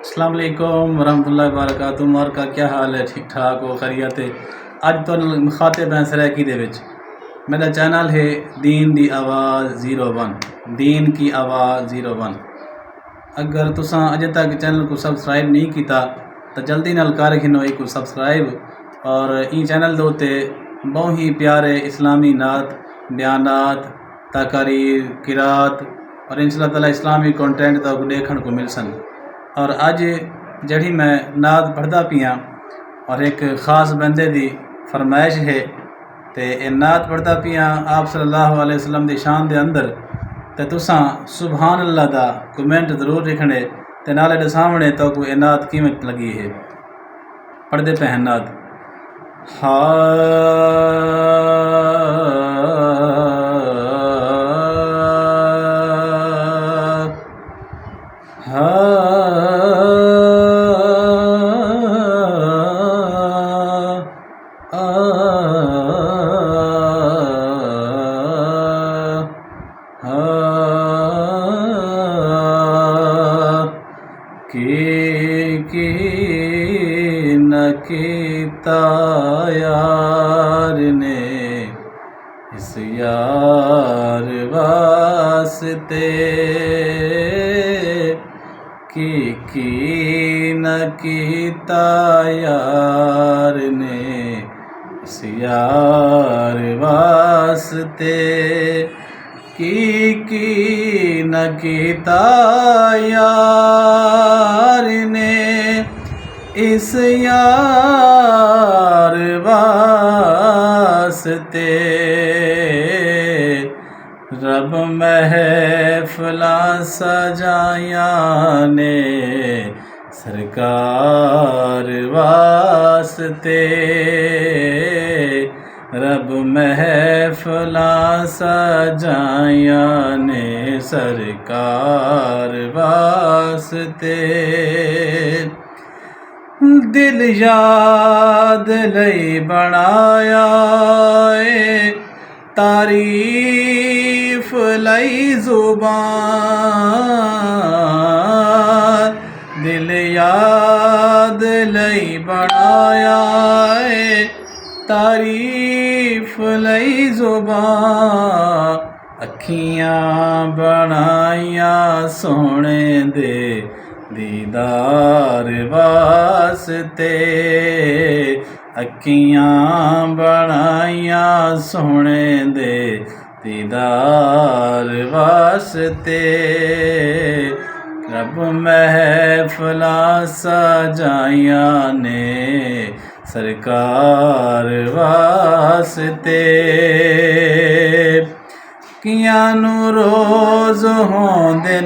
السلام علیکم ورحمۃ اللہ وبرکاتہ۔ اور کا کیا حال ہے؟ ٹھیک ٹھاک ہو؟ خیریت ہے؟ اج تو مخاطب ہیں سرائکی دے وچ میرا چینل ہے دین دی آواز 01 دین کی آواز 01۔ اگر تساں اجے تک چینل کو سبسکرائب نہیں کیتا تو جلدی نال کر گھنو ایک کو سبسکرائب، اور این چینل دے تے بہت ہی پیارے اسلامی نعت بیانات تقاریر قرات اور انشاءاللہ تعالی اسلامی کنٹینٹ تو دیکھن کو مل سن۔ اور اج جڑی میں نعت پڑھدا پیاں اور ایک خاص بندے دی فرمائش ہے تے اے نعت پڑھدا پیاں آپ صلی اللہ علیہ وسلم دی شان دے اندر، تے تساں سبحان اللہ دا کمنٹ ضرور لکھنے تے نالے دے سامنے تو کو اے نعت کیویں لگی ہے۔ پڑھدے پہ ہیں نعت۔ کی نہ کیتا یار نے اس یار واسطے، کی نہ کیتا یار نے اس یار واسطے، کی نہ کیتا یار نے اس یار واسطے، رب محفلاں سجایاں نے سرکار واسطے، رب محفلاں سجایاں نے سرکار واسطے، دل یاد لئی بنایا اے تعریف لئی زبان، دل یاد لئی بنایا اے تعریف لئی زبان، اکھیاں بنائیاں سونے دے دیدار واسطے، اکھیاں بنائیاں سونے دے دیدار واسطے، رب محفلاں سجایاں نے سرکار واسطے، کیاں نو روز ہوندے